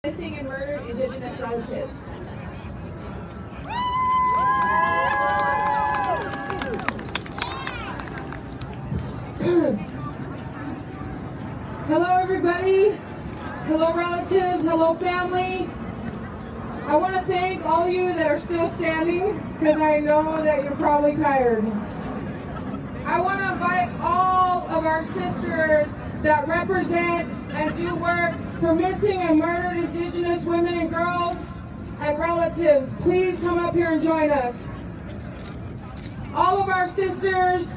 Missing and murdered Indigenous relatives. Hello everybody, hello relatives, hello family. I want to thank all of you that are still standing because I know that you're probably tired. I want to invite all of our sisters that represent and do work for missing and murdered Indigenous women and girls and relatives. Please come up here and join us. All of our sisters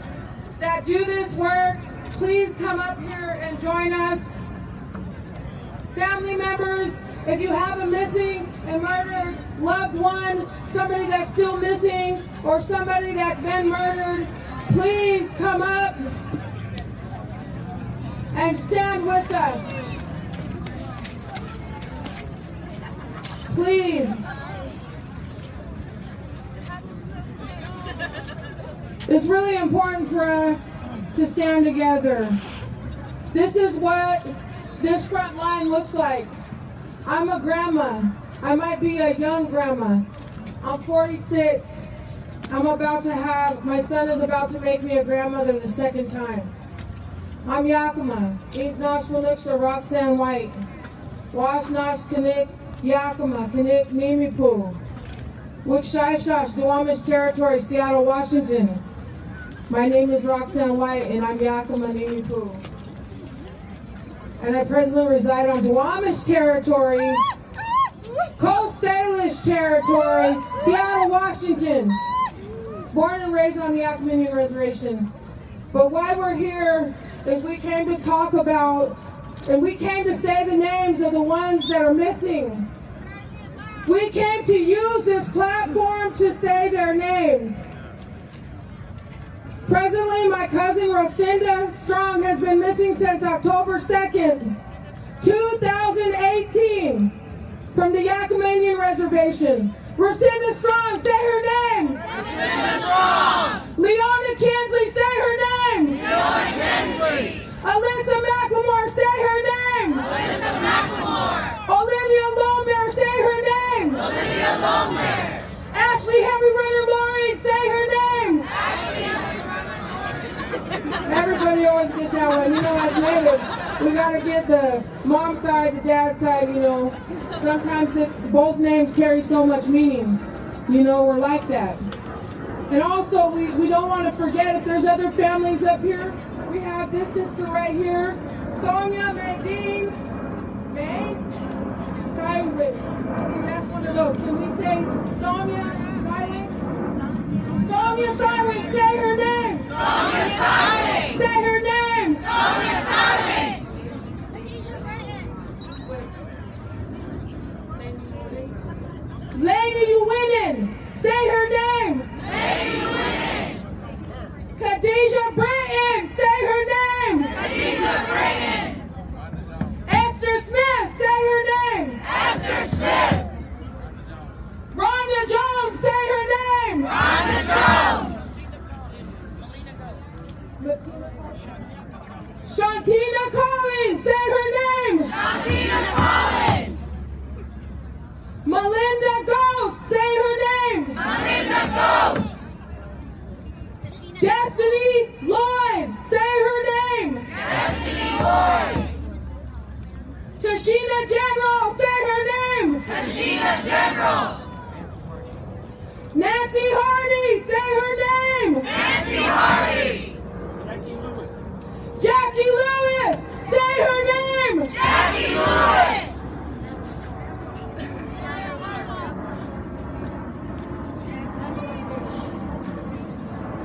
that do this work, please come up here and join us. Family members, if you have a missing and murdered loved one, somebody that's still missing, or somebody that's been murdered, please come up and stand with us. Please. It's really important for us to stand together. This is what this front line looks like. I'm a grandma. I might be a young grandma. I'm 46. My son is about to make me a grandmother the second time. I'm Yakima. Eat Nosh Maliksa Roxanne White. Wash Nosh Kanik Yakima Kanik Nimipu. Wikshaishash, Duwamish Territory, Seattle, Washington. My name is Roxanne White and I'm Yakima Nimipu. And I presently reside on Duwamish Territory, Coast Salish Territory, Seattle, Washington. Born and raised on the Yakima Indian Reservation. But why we're here is we came to talk about, and we came to say the names of the ones that are missing. We came to use this platform to say their names. Presently, my cousin Rocinda Strong has been missing since October 2nd, 2018, from the Yakima Indian Reservation. Rocinda Strong, say her name. Rocinda Strong. Leona Kinsley, say her name. Leona Kinsley. Alyssa McLemore, say her name. Alyssa McLemore. Olivia Lomare, say her name. Olivia Lomare. Ashley Henry Renner Laurie, say her name. Ashley Henry Renner. Everybody always gets that one. You know, as natives, we got to get the mom side, the dad side, you know. Sometimes both names carry so much meaning. You know, we're like that. And also, we don't want to forget if there's other families up here. We have this sister right here, Sonia Medine May Silent. See, that's one of those. Can we say Sonia Silent? Sonia Silent, say her name. Sonia Silent. Say her name. Sonia Silent. Lady, you winning. Say her name. Lady, you winning. Khadijah Britton, say her name. Khadijah Britton. Esther Smith, say her name. Esther Smith. Rhonda Jones, say her name. Rhonda Jones. Shantina Collins, say her name. Shantina Collins. Melinda Ghost, say her name. Melinda Ghost. Destiny Lloyd, say her name. Destiny Lloyd. Tashina General, say her name. Tashina General. Nancy Hardy, say her name. Nancy Hardy. Jackie Lewis, say her name. Jackie Lewis.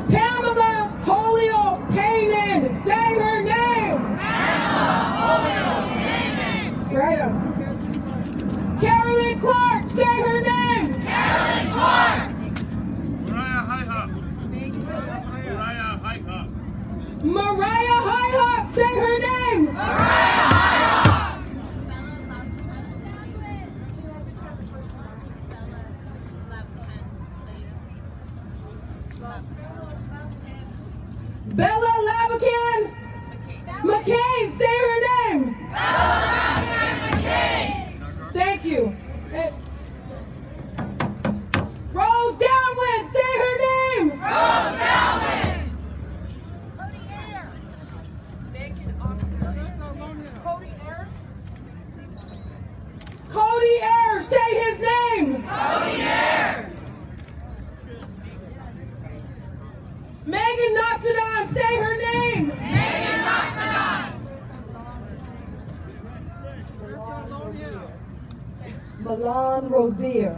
Pamela Holyoke Payman, say her name. Pamela Holyoke Payman. Right up. Carolyn Clark, say her name. Carolyn Clark. Thank you. Rose Downwind, say her name. Rose Downwind. Cody Ayers, say his name. Cody Ayers. Megan Noxodon, say her name. Megan Noxodon. Milan Rozier.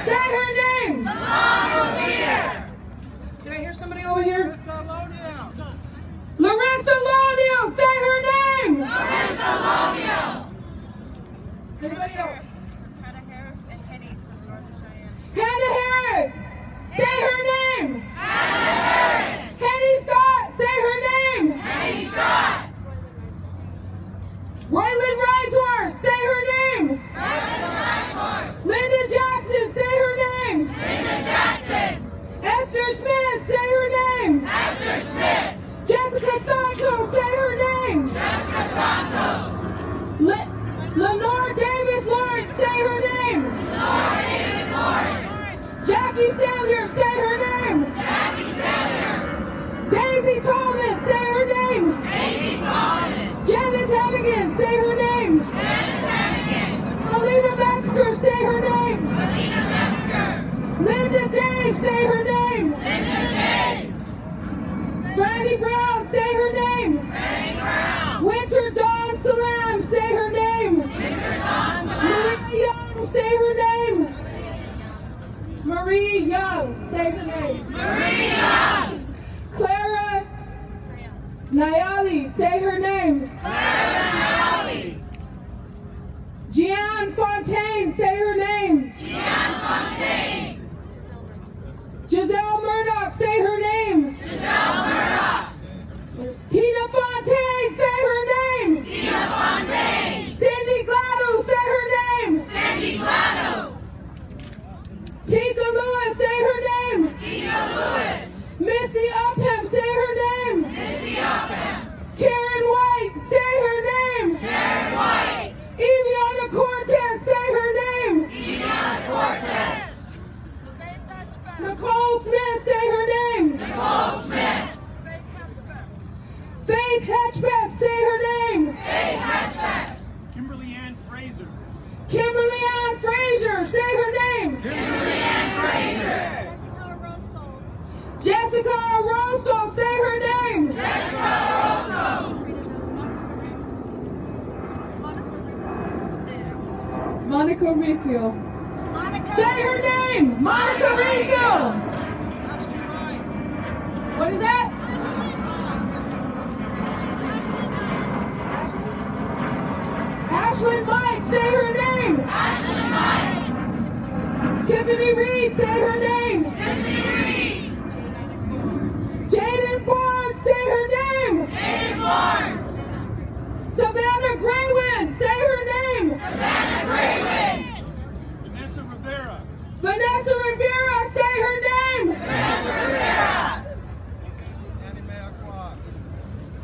Say her name. Milan Rozier. Did I hear somebody over here? Larissa Lonio, say her name. Larissa Lonio. Anybody else? Hannah Harris and Henny from Northern Cheyenne. Hannah Harris, say her name. Hannah Harris. Henny Scott, say her name. Henny Scott. Royland Risehorse, say her name. Royland Risehorse. Linda Jackson, say her name. Linda Jackson. Esther Smith, say her name. Esther Smith. Jessica Santos, say her name. Jessica Santos. Lenore Davis Lawrence, say her name. Laura Davis Lawrence. Jackie Salier, say her name. Jackie Sanders. Daisy Thomas, say her name. Daisy Thomas. Janice Hannigan, say her name. Janice Hannigan. Alina Metzger, say her name. Alina Metzger. Linda Dave, say her name. Linda Dave. Franny Brown, say her name. Franny Brown. Winter Dawn Salam, say her name. Winter Dawn Salam. Marie Young, say her name. Marie Young, say her name. Marie Young. Clara Nayali, say her name. Clara Nayali. Jeanne Fontaine, say her name. Jeanne Fontaine. Giselle Murdoch, say her name. Giselle Murdoch. Tina Fontaine, say her name. Tina Fontaine. Cindy Glados, say her name. Cindy Glados. Tika Lewis, say her name. Tia Lewis. Misty Upham, say her name. Missy Upham. Karen White, say her name. Karen White. Eviana Cortez, say her name. Eviana Cortez. Nicole Smith, say her name. Nicole Smith. Faith Hatchback, say her name. Faith Hatchback. Kimberly Ann Fraser. Kimberly Ann Fraser, say her name. Kimberly Ann Fraser. Jessica Orozco, say her name. Jessica Orozco. Monica Rico. Say her name. Monica Rico. What is that? Ashlyn Mike, say her name. Ashley Mike. Tiffany Reed, say her name. Tiffany Reed. Jaden Barnes, say her name. Jaden Barnes. Savannah Graywind, say her name. Savannah Graywind. Vanessa Rivera. Vanessa Rivera, say her name. Vanessa Rivera.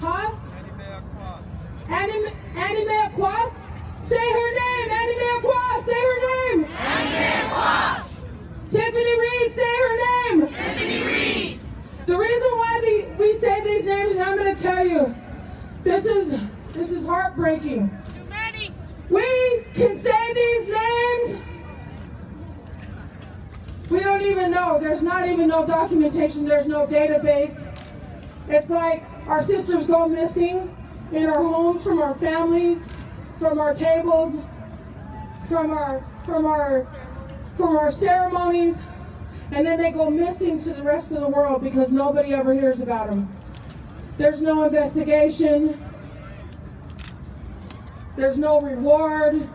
Huh? Annie Mae Aquath, say her name. Annie Mae Aquath, say her name. Annie Mae. Tiffany Reed, say her name. Tiffany Reed. The reason why we say these names, and I'm going to tell you, this is heartbreaking. Too many. We can say these names. We don't even know. There's not even no documentation. There's no database. It's like our sisters go missing in our homes, from our families, from our tables, from our ceremonies, and then they go missing to the rest of the world because nobody ever hears about them. There's no investigation. There's no reward.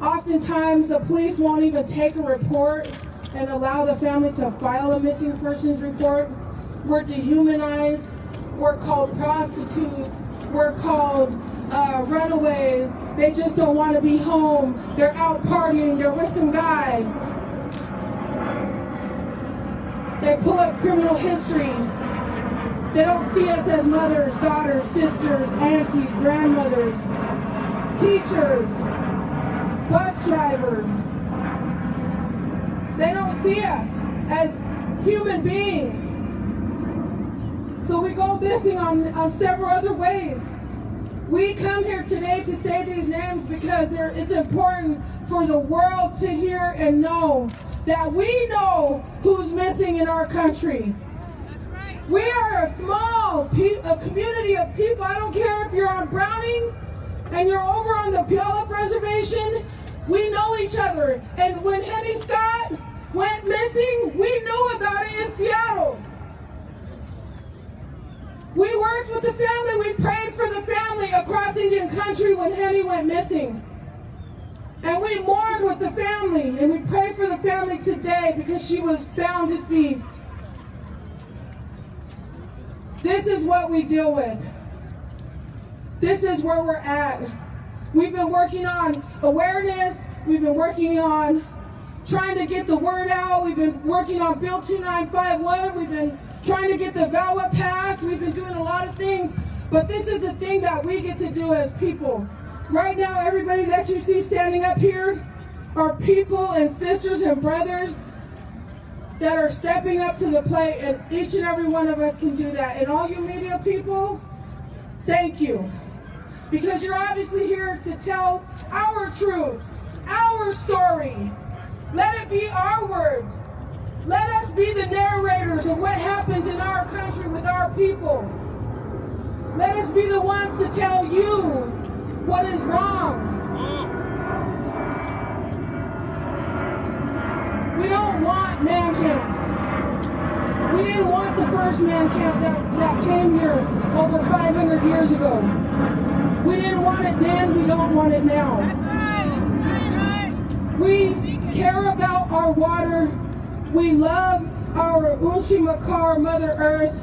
Oftentimes, the police won't even take a report and allow the family to file a missing persons report. We're dehumanized. We're called prostitutes. We're called runaways. They just don't want to be home. They're out partying. They're with some guy. They pull up criminal history. They don't see us as mothers, daughters, sisters, aunties, grandmothers. teachers, bus drivers. They don't see us as human beings. So we go missing on several other ways. We come here today to say these names because it's important for the world to hear and know that we know who's missing in our country. We are a small community of people. I don't care if you're on Browning and you're over on the Puyallup Reservation. We know each other. And when Henny Scott went missing, we knew about it in Seattle. We worked with the family. We prayed for the family across Indian country when Henny went missing. And we mourned with the family, and we pray for the family today because she was found deceased. This is what we deal with. This is where we're at. We've been working on awareness. We've been working on trying to get the word out. We've been working on Bill 2951. We've been trying to get the VAWA passed. We've been doing a lot of things. But this is the thing that we get to do as people. Right now, everybody that you see standing up here are people and sisters and brothers that are stepping up to the plate, and each and every one of us can do that. And all you media people, thank you. Because you're obviously here to tell our truth, our story. Let it be our words. Let us be the narrators of what happens in our country with our people. Let us be the ones to tell you what is wrong. We don't want man camps. We didn't want the first man camp that came here over 500 years ago. We didn't want it then, we don't want it now. That's right. We care about our water. We love our Unchi Makar, Mother Earth.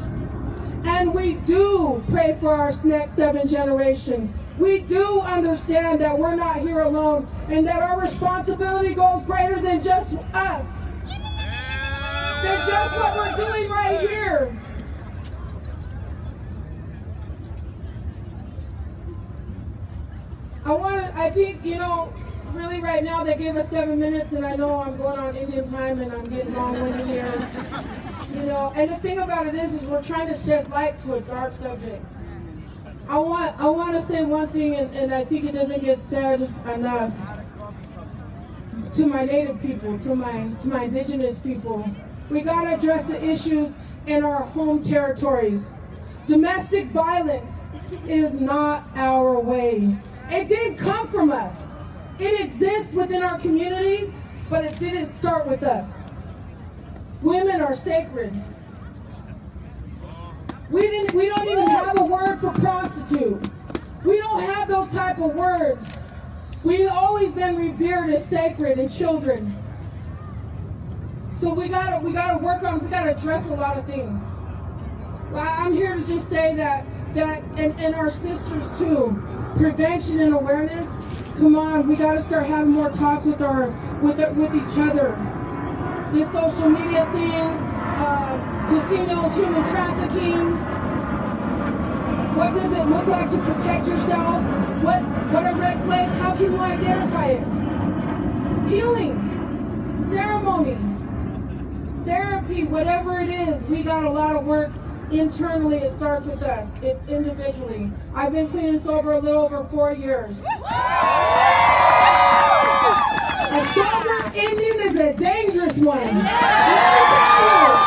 And we do pray for our next 7 generations. We do understand that we're not here alone and that our responsibility goes greater than just us. Than just what we're doing right here. I think, really right now they gave us 7 minutes, and I know I'm going on Indian time and I'm getting long-winded here. And the thing about it is we're trying to shed light to a dark subject. I want to say one thing, and I think it doesn't get said enough. To my Native people, to my Indigenous people, we got to address the issues in our home territories. Domestic violence is not our way. It didn't come from us. It exists within our communities, but it didn't start with us. Women are sacred. We don't even have a word for prostitute. We don't have those type of words. We've always been revered as sacred and children. So we gotta address a lot of things. I'm here to just say that and our sisters too, prevention and awareness. Come on, we gotta start having more talks with each other. This social media thing, casinos, human trafficking. What does it look like to protect yourself? What are red flags? How can you identify it? Healing, ceremony, therapy, whatever it is, we got a lot of work internally. It starts with us. It's individually. I've been clean and sober a little over 4 years. A sober Indian is a dangerous one. Let me tell you.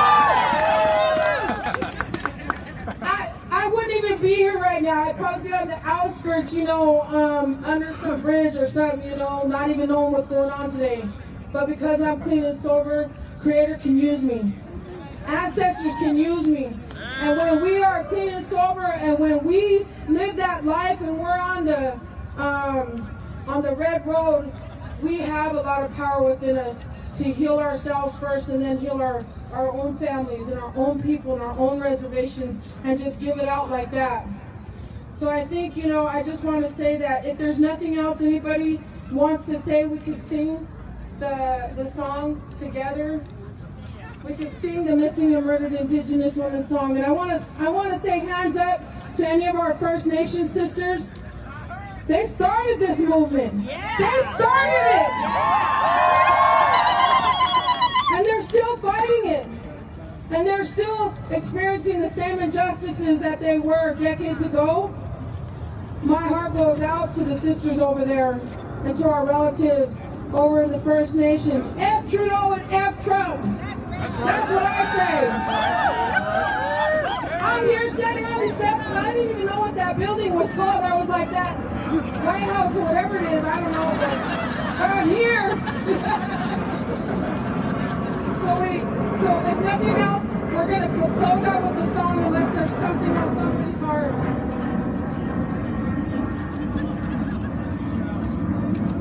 I wouldn't even be here right now. I'd probably be on the outskirts, under some bridge or something, not even knowing what's going on today. But because I'm clean and sober, Creator can use me. Ancestors can use me. And when we are clean and sober, and when we live that life, and we're on the red road, we have a lot of power within us to heal ourselves first, and then heal our own families and our own people and our own reservations, and just give it out like that. So I think, I just want to say that if there's nothing else anybody wants to say, we could sing the song together. We could sing the Missing and Murdered Indigenous Women song. And I want to say hands up to any of our First Nation sisters. They started this movement. They started it. And they're still fighting it. And they're still experiencing the same injustices that they were decades ago. My heart goes out to the sisters over there and to our relatives over in the First Nations. F Trudeau and F Trump. That's what I say. I'm here standing on these steps and I didn't even know what that building was called. I was like, that White House or whatever it is, I don't know. But I'm here. So if nothing else, we're going to close out with the song unless there's something on somebody's heart.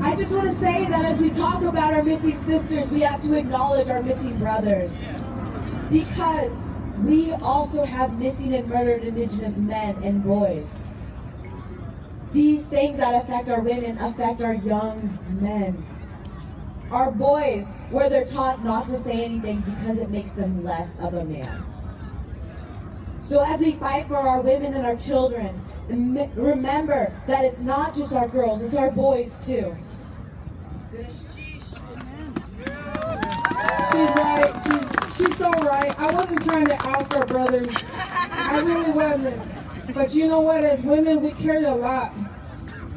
I just want to say that as we talk about our missing sisters, we have to acknowledge our missing brothers. Because we also have missing and murdered Indigenous men and boys. These things that affect our women affect our young men. Our boys, where they're taught not to say anything because it makes them less of a man. So as we fight for our women and our children, remember that it's not just our girls, it's our boys too. She's right. She's so right. I wasn't trying to oust our brothers. I really wasn't. But you know what? As women, we carry a lot.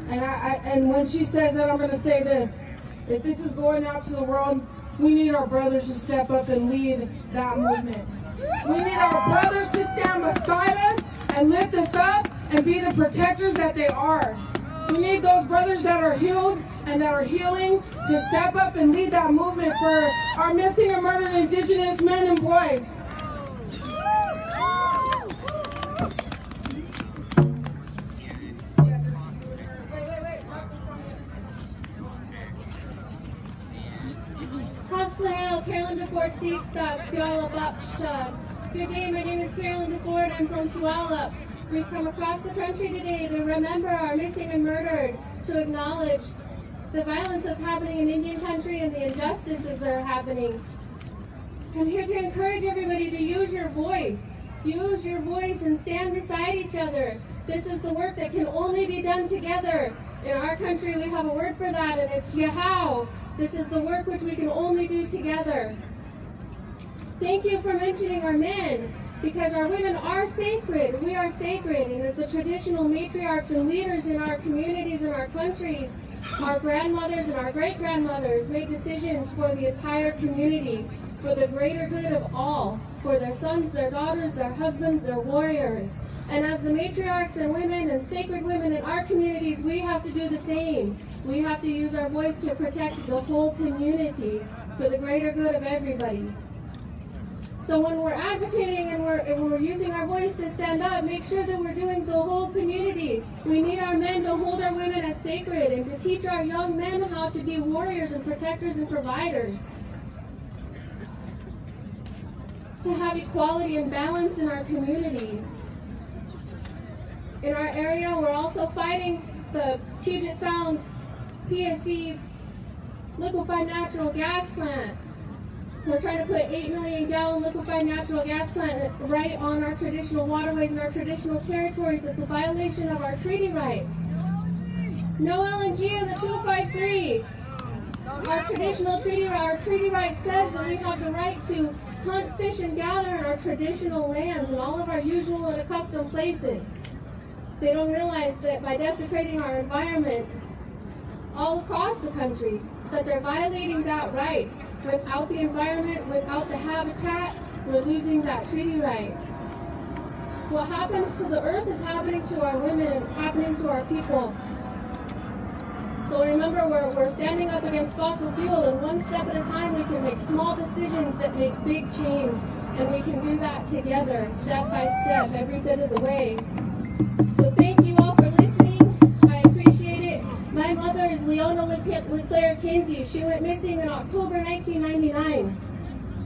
And when she says that, I'm going to say this. If this is going out to the world, we need our brothers to step up and lead that movement. We need our brothers to stand beside us and lift us up and be the protectors that they are. We need those brothers that are healed and that are healing to step up and lead that movement for our missing and murdered Indigenous men and boys. Haslahel, Carolyn DeFord Seedstock, Puyallup, Upshot. Good day, my name is Carolyn DeFord. I'm from Puyallup. We've come across the country today to remember our missing and murdered, to acknowledge the violence that's happening in Indian country and the injustices that are happening. I'm here to encourage everybody to use your voice. Use your voice and stand beside each other. This is the work that can only be done together. In our country, we have a word for that, and it's Yahoo. This is the work which we can only do together. Thank you for mentioning our men, because our women are sacred. We are sacred, and as the traditional matriarchs and leaders in our communities and our countries, our grandmothers and our great-grandmothers made decisions for the entire community, for the greater good of all, for their sons, their daughters, their husbands, their warriors. And as the matriarchs and women and sacred women in our communities, we have to do the same. We have to use our voice to protect the whole community for the greater good of everybody. So when we're advocating and we're using our voice to stand up, make sure that we're doing the whole community. We need our men to hold our women as sacred and to teach our young men how to be warriors and protectors and providers. To have equality and balance in our communities. In our area, we're also fighting the Puget Sound PSC liquefied natural gas plant. We're trying to put 8 million gallon liquefied natural gas plant right on our traditional waterways and our traditional territories. It's a violation of our treaty right. No LNG in the 253. Our traditional treaty right says that we have the right to hunt, fish, and gather in our traditional lands and all of our usual and accustomed places. They don't realize that by desecrating our environment all across the country, that they're violating that right. Without the environment, without the habitat, we're losing that treaty right. What happens to the earth is happening to our women, and it's happening to our people. So remember, we're standing up against fossil fuel, and one step at a time we can make small decisions that make big change, and we can do that together, step by step, every bit of the way. So thank you all for listening. I appreciate it. My mother is Leona LeClaire Kinsey. She went missing in October 1999.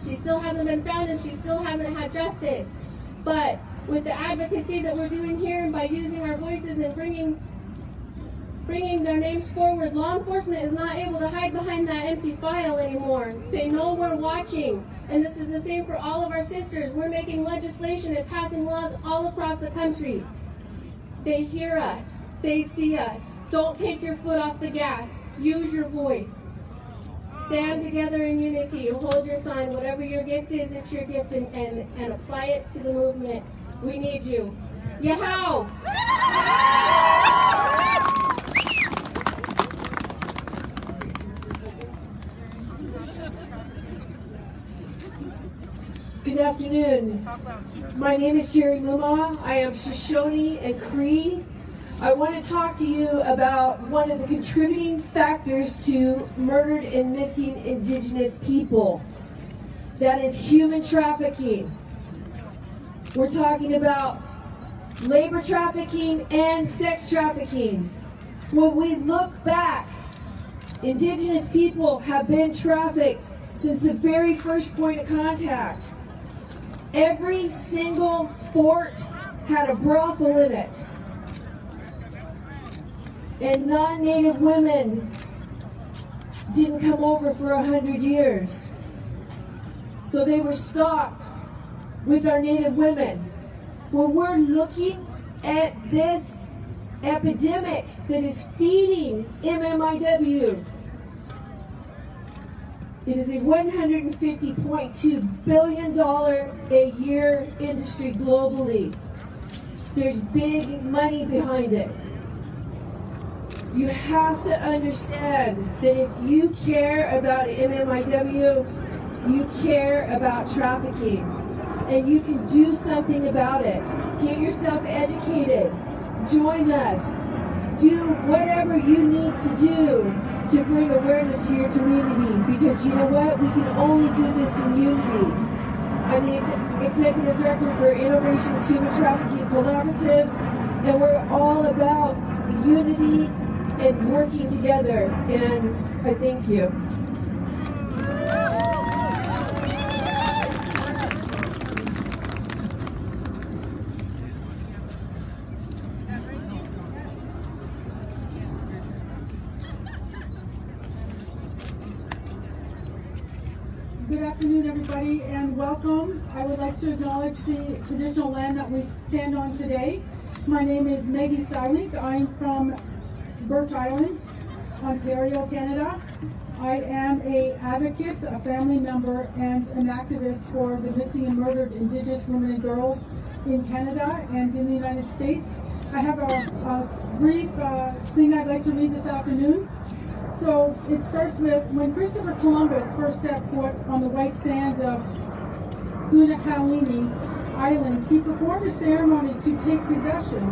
She still hasn't been found, and she still hasn't had justice. But with the advocacy that we're doing here, and by using our voices and bringing their names forward, law enforcement is not able to hide behind that empty file anymore. They know we're watching, and this is the same for all of our sisters. We're making legislation and passing laws all across the country. They hear us. They see us. Don't take your foot off the gas. Use your voice. Stand together in unity. Hold your sign. Whatever your gift is, it's your gift, and apply it to the movement. We need you. Yahoo! Good afternoon. My name is Jerry Muma. I am Shoshone and Cree. I want to talk to you about one of the contributing factors to murdered and missing Indigenous people. That is human trafficking. We're talking about labor trafficking and sex trafficking. When we look back, Indigenous people have been trafficked since the very first point of contact. Every single fort had a brothel in it. And non-Native women didn't come over for 100 years. So they were stocked with our Native women. When we're looking at this epidemic that is feeding MMIWG, it is a $150.2 billion a year industry globally. There's big money behind it. You have to understand that if you care about MMIWG, you care about trafficking, and you can do something about it. Get yourself educated. Join us. Do whatever you need to do to bring awareness to your community, because you know what? We can only do this in unity. I'm the Executive Director for Innovations Human Trafficking Collaborative, and we're all about unity and working together, and I thank you. Good afternoon, everybody, and welcome. I would like to acknowledge the traditional land that we stand on today. My name is Maggie Sywick. I'm from Birch Island, Ontario, Canada. I am an advocate, a family member, and an activist for the missing and murdered Indigenous women and girls in Canada and in the United States. I have a brief thing I'd like to read this afternoon. So it starts with, when Christopher Columbus first set foot on the white sands of Unalakleet Island, he performed a ceremony to take possession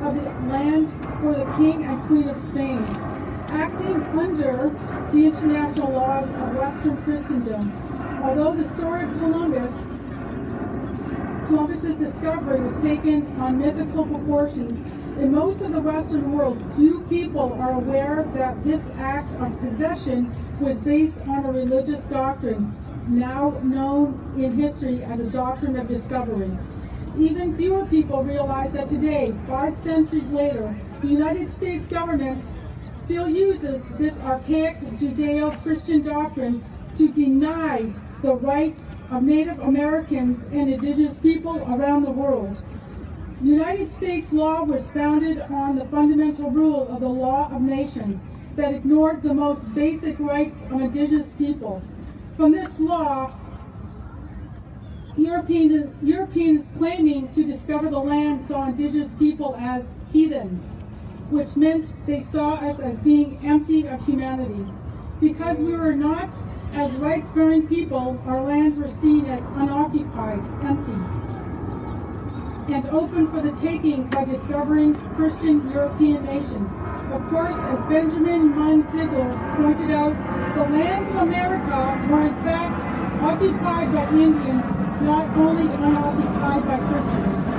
of the land for the King and Queen of Spain, acting under the international laws of Western Christendom. Although the story of Columbus's discovery was taken on mythical proportions, in most of the Western world, few people are aware that this act of possession was based on a religious doctrine, now known in history as a doctrine of discovery. Even fewer people realize that today, 5 centuries later, the United States government still uses this archaic Judeo-Christian doctrine to deny the rights of Native Americans and Indigenous people around the world. United States law was founded on the fundamental rule of the law of nations that ignored the most basic rights of Indigenous people. From this law, Europeans claiming to discover the land saw Indigenous people as heathens, which meant they saw us as being empty of humanity. Because we were not as rights-bearing people, our lands were seen as unoccupied, empty, and open for the taking by discovering Christian European nations. Of course, as Benjamin Munn Ziegler pointed out, the lands of America were in fact occupied by Indians, not only unoccupied by Christians.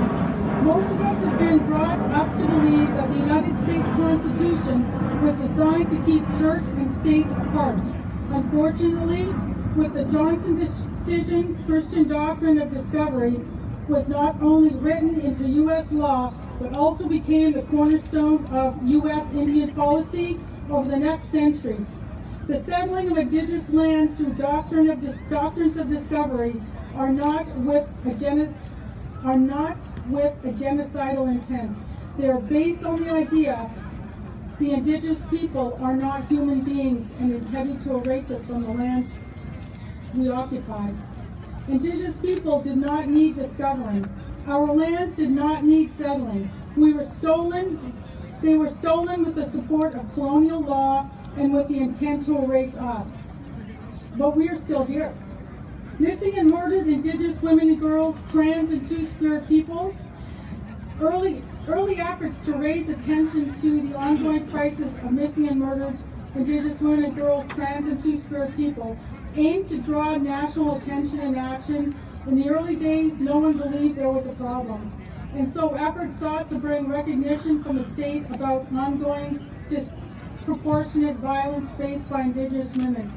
Most of us have been brought up to believe that the United States Constitution was designed to keep church and state apart. Unfortunately, with the Johnson decision, Christian doctrine of discovery was not only written into U.S. law, but also became the cornerstone of U.S. Indian policy over the next century. The settling of Indigenous lands through doctrines of discovery are not with a genocidal intent. They are based on the idea the Indigenous people are not human beings and intended to erase us from the lands we occupy. Indigenous people did not need discovering. Our lands did not need settling. We were stolen. They were stolen with the support of colonial law and with the intent to erase us. But we are still here. Missing and murdered Indigenous women and girls, trans and two-spirit people. Early efforts to raise attention to the ongoing crisis of missing and murdered Indigenous women and girls, trans and two-spirit people aimed to draw national attention and action. In the early days, no one believed there was a problem. And so efforts sought to bring recognition from the state about ongoing disproportionate violence faced by Indigenous women.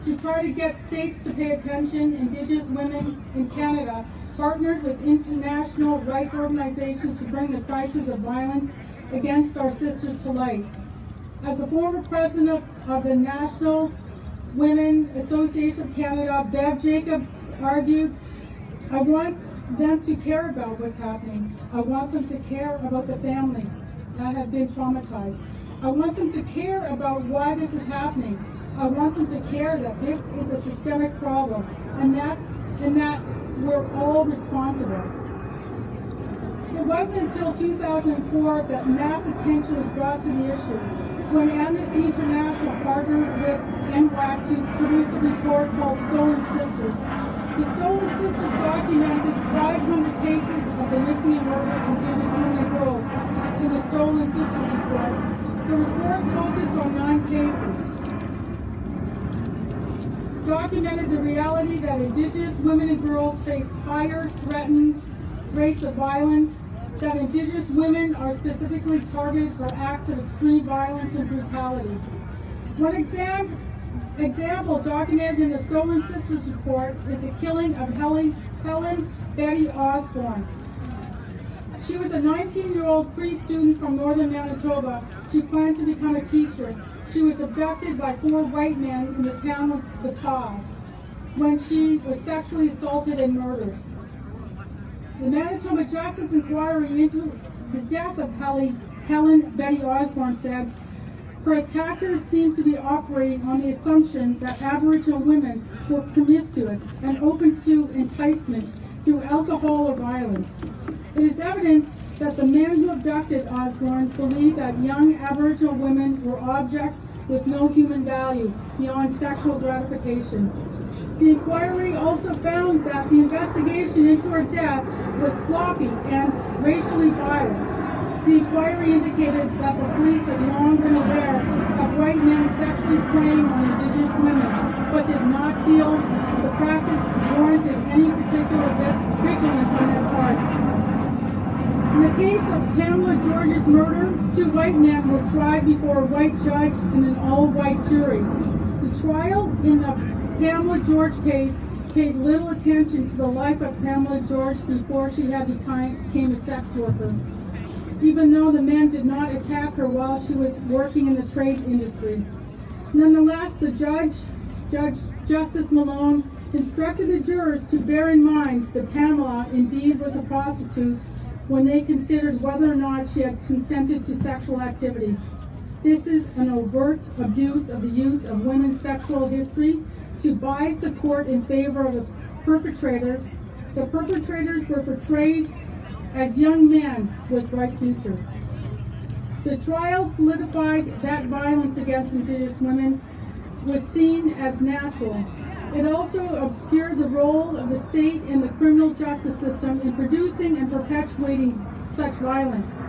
To try to get states to pay attention, Indigenous women in Canada partnered with international rights organizations to bring the crisis of violence against our sisters to light. As the former president of the National Women Association of Canada, Bev Jacobs, argued, I want them to care about what's happening. I want them to care about the families that have been traumatized. I want them to care about why this is happening. I want them to care that this is a systemic problem, and that we're all responsible. It wasn't until 2004 that mass attention was brought to the issue, when Amnesty International partnered with MMIWG to produce a report called Stolen Sisters. The Stolen Sisters documented 500 cases of the missing and murdered Indigenous women and girls in the Stolen Sisters report. The report focused on 9 cases. Documented the reality that Indigenous women and girls faced higher threatened rates of violence, that Indigenous women are specifically targeted for acts of extreme violence and brutality. One example documented in the Stolen Sisters report is the killing of Helen Betty Osborne. She was a 19-year-old pre-student from northern Manitoba. She planned to become a teacher. She was abducted by 4 white men in the town of Ppls when she was sexually assaulted and murdered. The Manitoba Justice Inquiry into the death of Helen Betty Osborne said, her attackers seemed to be operating on the assumption that Aboriginal women were promiscuous and open to enticement through alcohol or violence. It is evident that the men who abducted Osborne believed that young Aboriginal women were objects with no human value beyond sexual gratification. The inquiry also found that the investigation into her death was sloppy and racially biased. The inquiry indicated that the police had long been aware of white men sexually preying on Indigenous women, but did not feel the practice warranted any particular vigilance on their part. In the case of Pamela George's murder, 2 white men were tried before a white judge and an all-white jury. The trial in the Pamela George case paid little attention to the life of Pamela George before she had became a sex worker, even though the men did not attack her while she was working in the trade industry. Nonetheless, the Judge Justice Malone, instructed the jurors to bear in mind that Pamela indeed was a prostitute when they considered whether or not she had consented to sexual activity. This is an overt abuse of the use of women's sexual history to bias the court in favor of the perpetrators. The perpetrators were portrayed as young men with bright futures. The trial solidified that violence against Indigenous women was seen as natural. It also obscured the role of the state in the criminal justice system in producing and perpetuating such violence.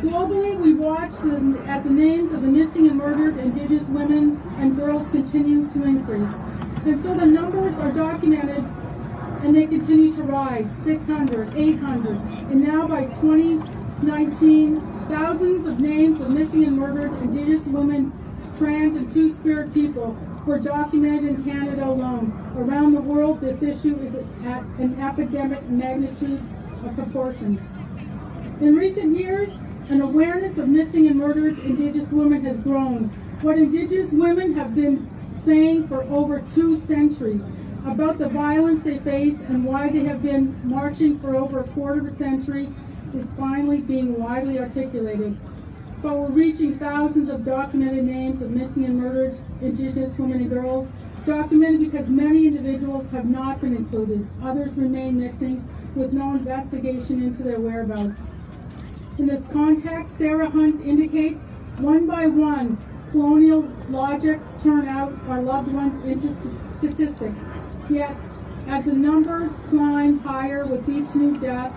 Globally, we watched as the names of the missing and murdered Indigenous women and girls continue to increase. And so the numbers are documented and they continue to rise, 600, 800, and now by 2019, thousands of names of missing and murdered Indigenous women, trans and two-spirit people were documented in Canada alone. Around the world, this issue is at an epidemic magnitude of proportions. In recent years, an awareness of missing and murdered Indigenous women has grown. What Indigenous women have been saying for over 2 centuries about the violence they face and why they have been marching for over a quarter of a century is finally being widely articulated, but we're reaching thousands of documented names of missing and murdered Indigenous women and girls, documented because many individuals have not been included. Others remain missing with no investigation into their whereabouts. In this context, Sarah Hunt indicates, one by one, colonial logics turn out our loved ones into statistics. Yet, as the numbers climb higher with each new death,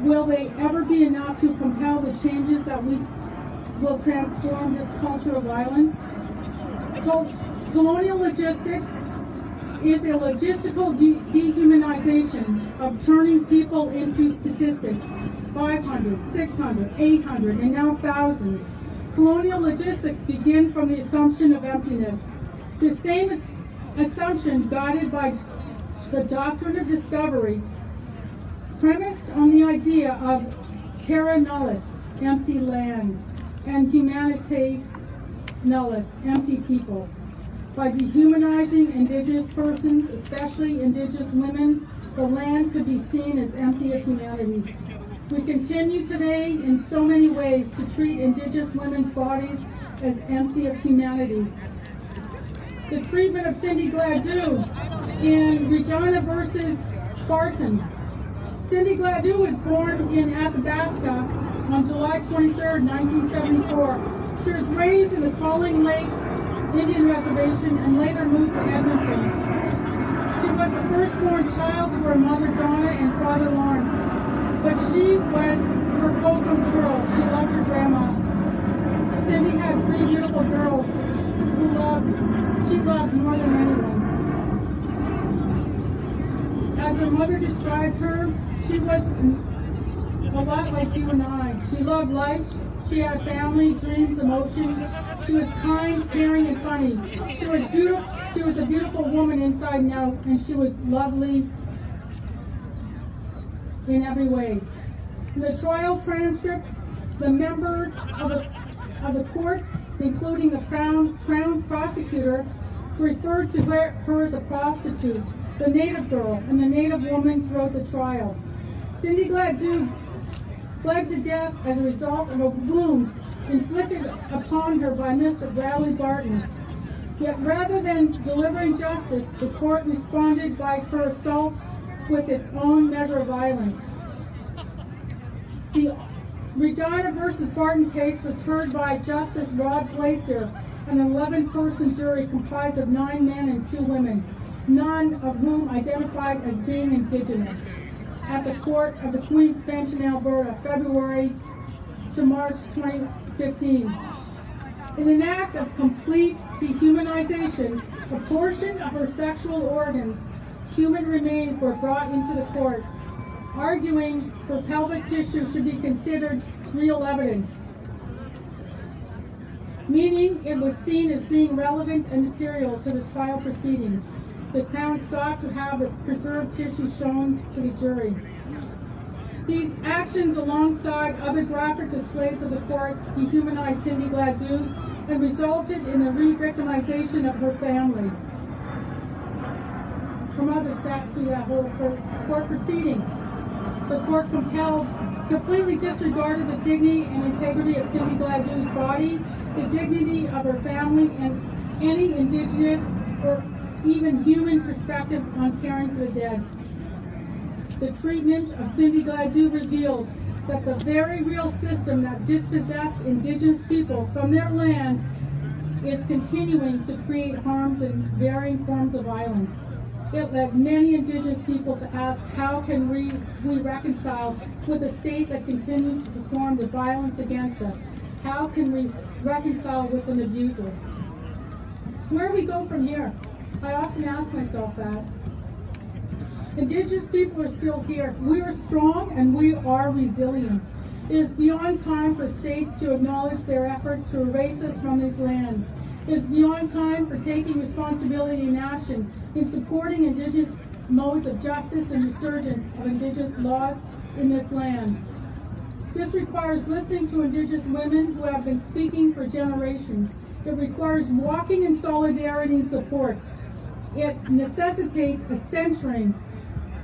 will they ever be enough to compel the changes that will transform this culture of violence? Colonial logistics is a logistical dehumanization of turning people into statistics. 500, 600, 800, and now thousands. Colonial logistics begin from the assumption of emptiness. The same assumption guided by the doctrine of discovery, premised on the idea of terra nullius, empty land, and humanitas nullius, empty people. By dehumanizing Indigenous persons, especially Indigenous women, the land could be seen as empty of humanity. We continue today in so many ways to treat Indigenous women's bodies as empty of humanity. The treatment of Cindy Gladue in Regina versus Barton. Cindy Gladue was born in Athabasca on July 23, 1974. She was raised in the Calling Lake Indian Reservation and later moved to Edmonton. She was the firstborn child to her mother Donna and father Lawrence, but she was her Coco's girl. She loved her grandma. Cindy had 3 beautiful girls who she loved more than anyone. As her mother described her, she was a lot like you and I. She loved life. She had family, dreams, emotions. She was kind, caring, and funny. She was beautiful. She was a beautiful woman inside and out, and she was lovely in every way. In the trial transcripts, the members of the court, including the Crown prosecutor, referred to her as a prostitute, the native girl, and the native woman throughout the trial. Cindy Gladue bled to death as a result of a wound inflicted upon her by Mr. Bradley Barton. Yet rather than delivering justice, the court responded by her assault with its own measure of violence. The Regina versus Barton case was heard by Justice Rod Glacier, an 11-person jury comprised of 9 men and 2 women, none of whom identified as being Indigenous, at the Court of the Queen's Bench in Alberta, February to March 2015. In an act of complete dehumanization, a portion of her sexual organs, human remains, were brought into the court, arguing her pelvic tissue should be considered real evidence, meaning it was seen as being relevant and material to the trial proceedings. The Crown sought to have the preserved tissue shown to the jury. These actions, alongside other graphic displays of the court, dehumanized Cindy Gladue and resulted in the re-victimization of her family. Her mother sat through that whole court proceeding. The court completely disregarded the dignity and integrity of Cindy Gladue's body, the dignity of her family, and any Indigenous or even human perspective on caring for the dead. The treatment of Cindy Gladue reveals that the very real system that dispossessed Indigenous people from their land is continuing to create harms in varying forms of violence. It led many Indigenous people to ask, how can we reconcile with a state that continues to perform the violence against us? How can we reconcile with an abuser? Where do we go from here? I often ask myself that. Indigenous people are still here. We are strong and we are resilient. It is beyond time for states to acknowledge their efforts to erase us from these lands. It is beyond time for taking responsibility and action in supporting Indigenous modes of justice and resurgence of Indigenous laws in this land. This requires listening to Indigenous women who have been speaking for generations. It requires walking in solidarity and support. It necessitates a centering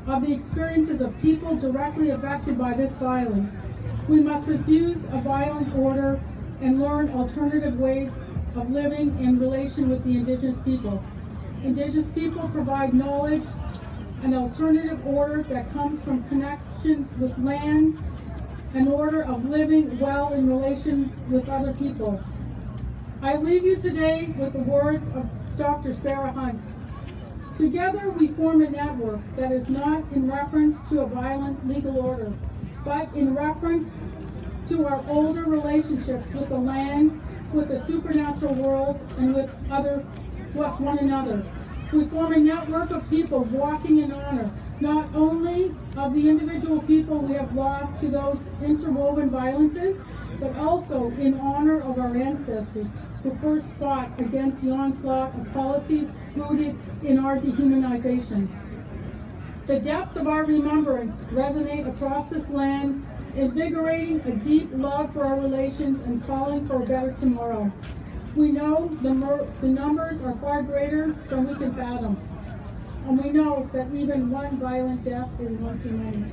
of the experiences of people directly affected by this violence. We must refuse a violent order and learn alternative ways of living in relation with the Indigenous people. Indigenous people provide knowledge, an alternative order that comes from connections with lands, an order of living well in relations with other people. I leave you today with the words of Dr. Sarah Hunt. Together we form a network that is not in reference to a violent legal order, but in reference to our older relationships with the land, with the supernatural world, and with one another. We form a network of people walking in honor, not only of the individual people we have lost to those interwoven violences, but also in honor of our ancestors who first fought against the onslaught of policies rooted in our dehumanization. The depths of our remembrance resonate across this land, invigorating a deep love for our relations and calling for a better tomorrow. We know the numbers are far greater than we can fathom. And we know that even one violent death is one too many.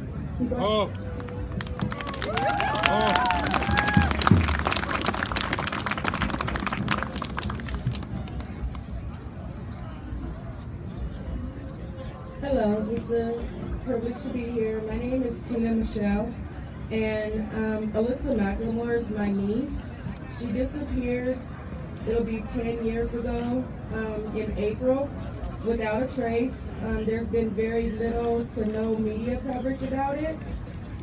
Hello, it's a privilege to be here. My name is Tina Michelle, and Alyssa McLemore is my niece. She disappeared, it'll be 10 years ago in April, without a trace. There's been very little to no media coverage about it.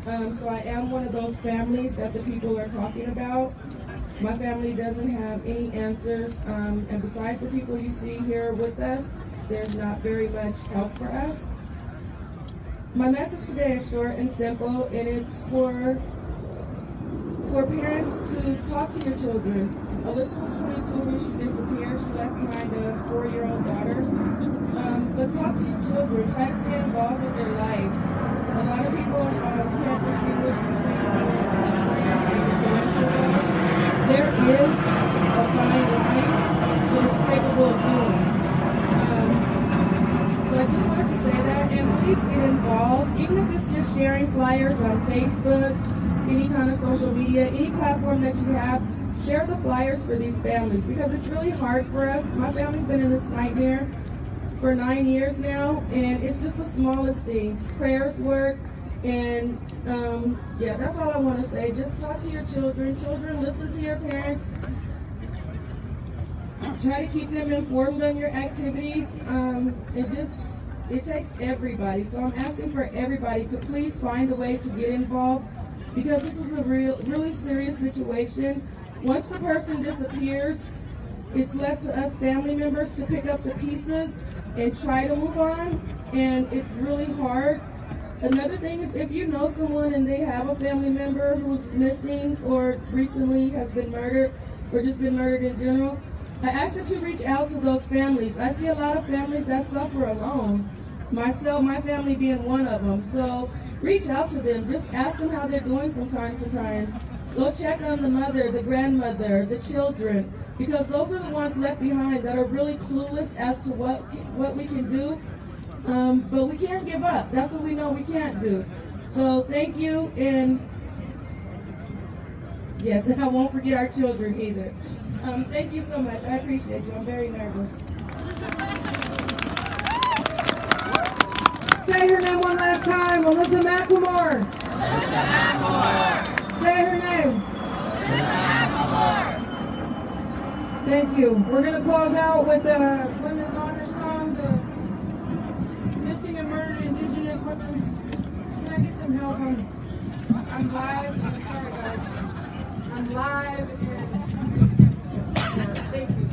So I am one of those families that the people are talking about. My family doesn't have any answers, and besides the people you see here with us, there's not very much help for us. My message today is short and simple, and it's for parents to talk to your children. Alyssa was 22 when she disappeared. She left behind a 4-year-old daughter. But talk to your children. Try to stay involved with their lives. A lot of people can't distinguish between being a friend and a parental role. There is a fine line, but it's capable of doing. So I just wanted to say that, and please get involved, even if it's just sharing flyers on Facebook, any kind of social media, any platform that you have. Share the flyers for these families, because it's really hard for us. My family's been in this nightmare for 9 years now, and it's just the smallest things. Prayers work, and yeah, that's all I want to say. Just talk to your children. Children, listen to your parents. Try to keep them informed on your activities. It takes everybody. So I'm asking for everybody to please find a way to get involved, because this is a really serious situation. Once the person disappears, it's left to us family members to pick up the pieces and try to move on, and it's really hard. Another thing is, if you know someone and they have a family member who's missing or recently has been murdered or just been murdered in general, I ask that you reach out to those families. I see a lot of families that suffer alone, myself, my family being one of them. So reach out to them. Just ask them how they're doing from time to time. Go check on the mother, the grandmother, the children, because those are the ones left behind that are really clueless as to what we can do. But we can't give up. That's what we know we can't do. So thank you, and yes, and I won't forget our children either. Thank you so much. I appreciate you. I'm very nervous. Say her name one last time. Alyssa McLemore. Alyssa McLemore. Say her name. Alyssa McLemore. Thank you. We're going to close out with the Women's Honor Song, the Missing and Murdered Indigenous Women's. Can I get some help? I'm live. I'm sorry, guys. I'm live. And thank you.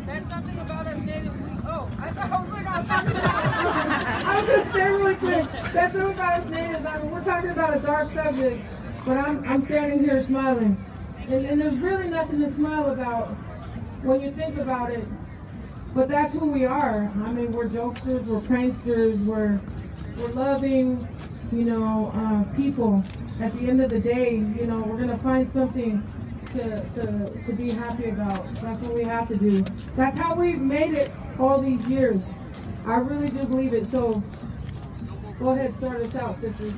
There's something about us natives. Oh, I thought I was like, I was talking about. I was going to say really quick, that's something about us natives. I mean, we're talking about a dark subject, but I'm standing here smiling. And there's really nothing to smile about when you think about it. But that's who we are. I mean, we're jokesters, we're pranksters, we're loving, people. At the end of the day, we're going to find something to be happy about. That's what we have to do. That's how we've made it all these years. I really do believe it. So Go ahead, start us out, sisters.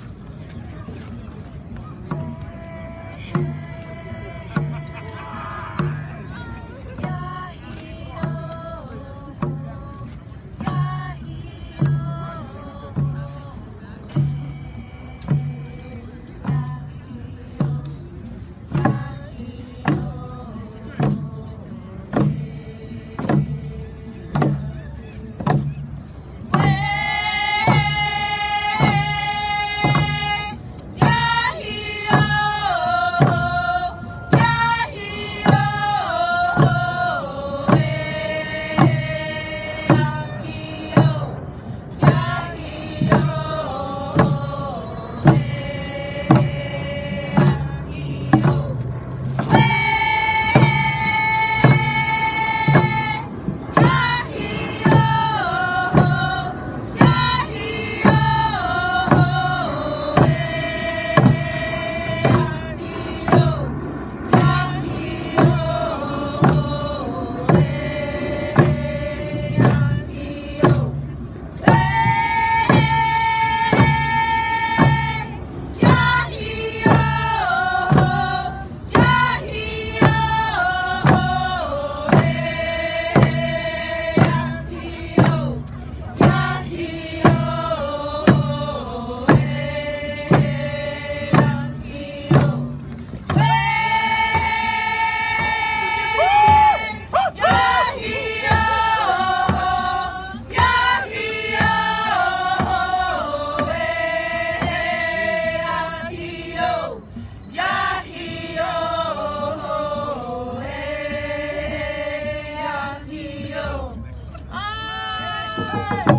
Ah!